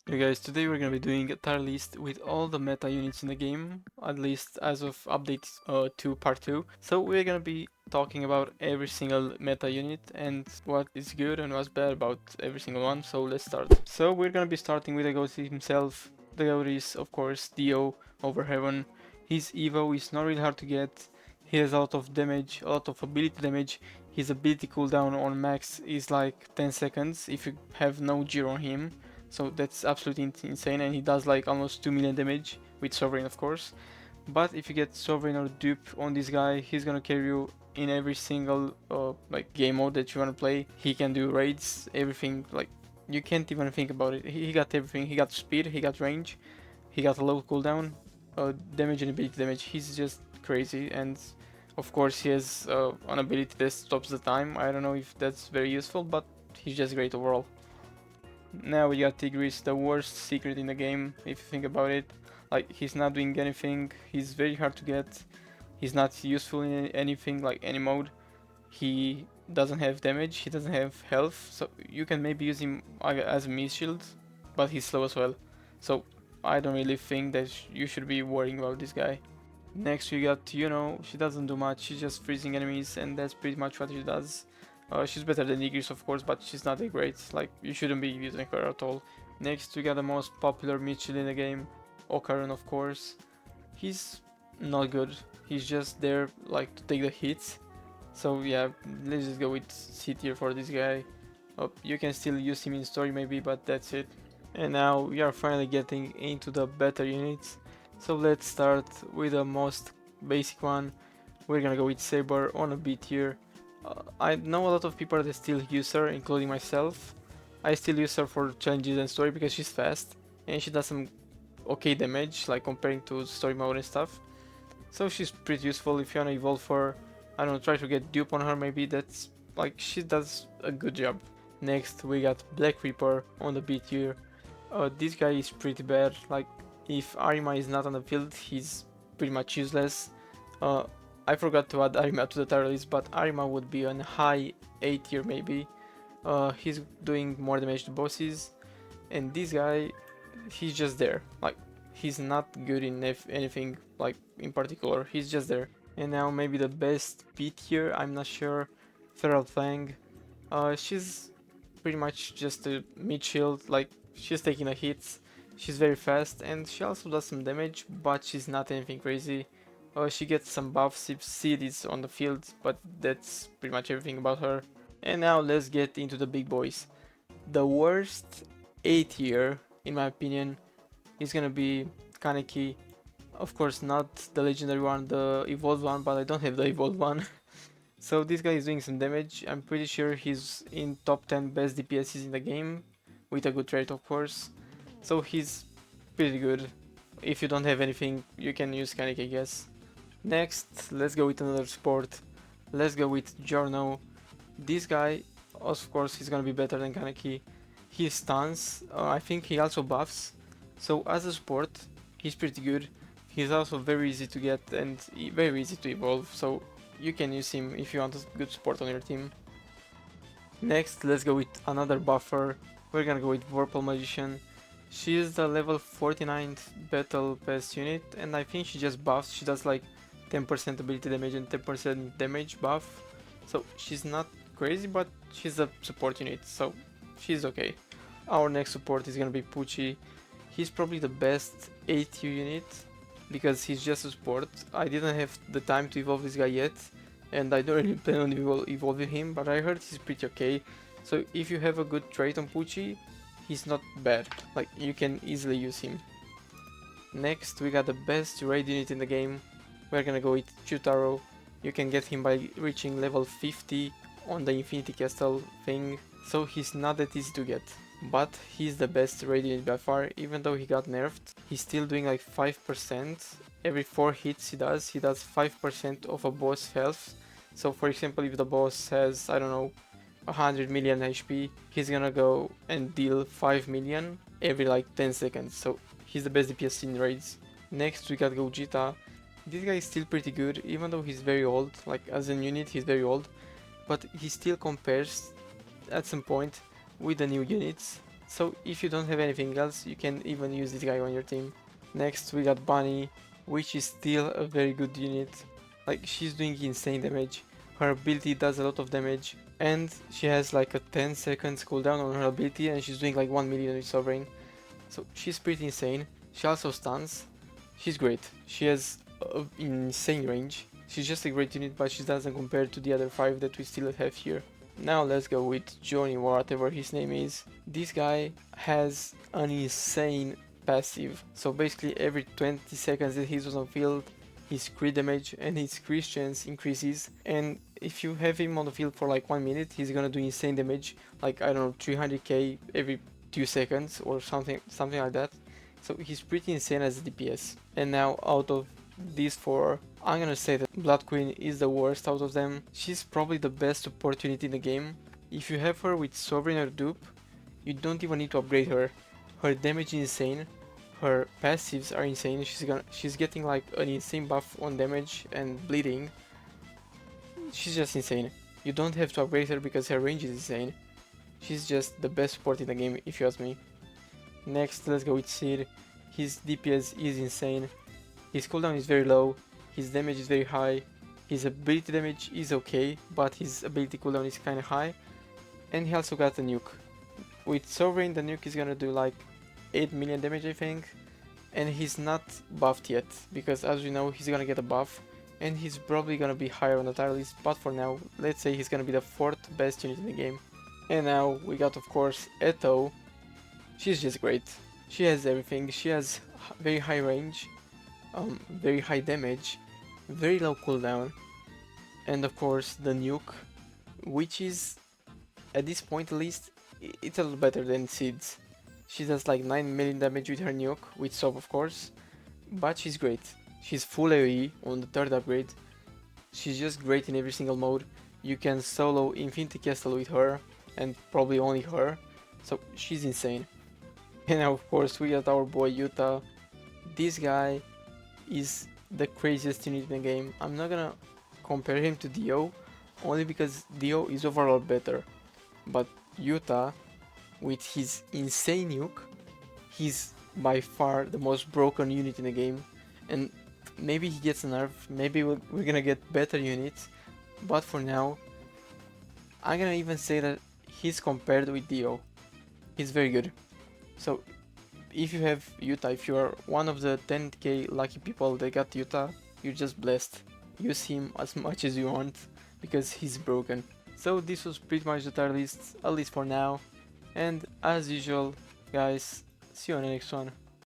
Hey guys, today we're gonna be doing a tier list with all the meta units in the game, at least as of update 2 part 2. So we're gonna be talking about every single meta unit and what is good and what's bad about every single one, so let's start. So we're gonna be starting with the GOAT himself. The GOAT is of course Dio over Heaven. His Evo is not really hard to get, he has a lot of damage, a lot of ability damage. His ability cooldown on max is like 10 seconds if you have no gear on him, so that's absolutely insane, and he does like almost 2 million damage with Sovereign, of course. But if you get Sovereign or Dupe on this guy, he's gonna carry you in every single like game mode that you wanna play. He can do raids, everything, like you can't even think about it. He got everything. He got speed, he got range, he got a low cooldown, damage and ability damage. He's just crazy, and of course he has an ability that stops the time. I don't know if that's very useful, but he's just great overall. Now we got Tigris, the worst secret in the game, if you think about it. Like, he's not doing anything, he's very hard to get, he's not useful in anything, like any mode. He doesn't have damage, he doesn't have health, so you can maybe use him as a Mist Shield, but he's slow as well. So I don't really think that you should be worrying about this guy. Next we got Yuno, she doesn't do much, she's just freezing enemies and that's pretty much what she does. She's better than Igris of course, but she's not that great, like you shouldn't be using her at all. Next we got the most popular Mitchell in the game, Ocaron of course. He's not good, he's just there like to take the hits. So yeah, let's just go with C tier for this guy. You can still use him in story maybe, but that's it. And now we are finally getting into the better units. So let's start with the most basic one. We're gonna go with Saber on a B tier. I know a lot of people that still use her, including myself. I still use her for challenges and story because she's fast and she does some okay damage, like comparing to story mode and stuff. So she's pretty useful if you wanna evolve her. I don't know, try to get dupe on her maybe. That's like she does a good job. Next we got Black Reaper on the B tier. This guy is pretty bad. Like if Arima is not on the field, he's pretty much useless. Uh, I forgot to add Arima to the tier list, but Arima would be on high A tier maybe. He's doing more damage to bosses, and this guy, he's just there. Like he's not good in anything like in particular. He's just there. And now maybe the best B tier. I'm not sure. Feral Fang. She's pretty much just a mid shield. Like she's taking the hits. She's very fast and she also does some damage, but she's not anything crazy. She gets some buffs if Seed is on the field, but that's pretty much everything about her. And now let's get into the big boys. The worst A tier, in my opinion, is gonna be Kaneki. Of course, not the legendary one, the evolved one, but I don't have the evolved one. So this guy is doing some damage. I'm pretty sure he's in top 10 best DPSs in the game, with a good rate of course. So he's pretty good. If you don't have anything, you can use Kaneki, I guess. Next, let's go with another support. Let's go with Jorno. This guy, of course, he's gonna be better than Kaneki. He stuns, I think he also buffs. So as a support, he's pretty good. He's also very easy to get and very easy to evolve, so you can use him if you want a good support on your team. Next, let's go with another buffer. We're gonna go with Vorpal Magician. She is the level 49th Battle Pass unit, and I think she just buffs. She does like 10% ability damage and 10% damage buff. So she's not crazy, but she's a support unit, so she's okay. Our next support is gonna be Pucci. He's probably the best ATU unit because he's just a support. I didn't have the time to evolve this guy yet, and I don't really plan on evolving him, but I heard he's pretty okay. So if you have a good trait on Pucci, he's not bad. Like you can easily use him. Next, we got the best raid unit in the game. We're gonna go with Chutaro. You can get him by reaching level 50 on the Infinity Castle thing, so he's not that easy to get. But he's the best raid unit by far, even though he got nerfed. He's still doing like 5%. Every 4 hits he does 5% of a boss health. So for example, if the boss has, I don't know, 100 million HP, he's gonna go and deal 5 million every like 10 seconds. So he's the best DPS in raids. Next we got Gogeta. This guy is still pretty good, even though he's very old. Like as a unit he's very old, but he still compares at some point with the new units. So if you don't have anything else, you can even use this guy on your team. Next we got Bunny, which is still a very good unit. Like, she's doing insane damage. Her ability does a lot of damage, and she has like a 10 seconds cooldown on her ability, and she's doing like 1 million with Sovereign. So she's pretty insane. She also stuns. She's great. She has insane range. She's just a great unit, but she doesn't compare to the other 5 that we still have here. Now let's go with Johnny, whatever his name is. This guy has an insane passive. So basically every 20 seconds that he's on field, his crit damage and his crit chance increases. And if you have him on the field for like 1 minute, he's gonna do insane damage. Like, I don't know, 300k every 2 seconds or something like that. So he's pretty insane as a DPS. And now out of these 4, I'm gonna say that Blood Queen is the worst out of them. She's probably the best opportunity in the game. If you have her with Sovereign or Dupe, you don't even need to upgrade her. Her damage is insane. Her passives are insane. She's getting like an insane buff on damage and bleeding. She's just insane. You don't have to upgrade her because her range is insane. She's just the best support in the game, if you ask me. Next, let's go with Sid. His DPS is insane. His cooldown is very low. His damage is very high. His ability damage is okay, but his ability cooldown is kinda high. And he also got a nuke. With Sovereign, the nuke is gonna do like 8 million damage, I think. And he's not buffed yet, because as we know, he's gonna get a buff. And he's probably gonna be higher on the tier list, but for now, let's say he's gonna be the 4th best unit in the game. And now we got, of course, Eto. She's just great. She has everything. She has very high range, very high damage, very low cooldown, and of course the nuke, which is, at this point at least, it's a little better than Sid's. She does like 9 million damage with her nuke, with Soap of course, but she's great. She's full AoE on the 3rd upgrade. She's just great in every single mode. You can solo Infinity Castle with her, and probably only her, so she's insane. And now of course we got our boy Yuta. This guy is the craziest unit in the game. I'm not gonna compare him to Dio, only because Dio is overall better. But Yuta, with his insane nuke, he's by far the most broken unit in the game. And maybe he gets a nerf, maybe we're gonna get better units, but for now, I'm gonna even say that he's compared with Dio. He's very good. So if you have Yuta, if you are one of the 10k lucky people that got Yuta, you're just blessed. Use him as much as you want, because he's broken. So this was pretty much the tier list, at least for now. And as usual, guys, see you on the next one.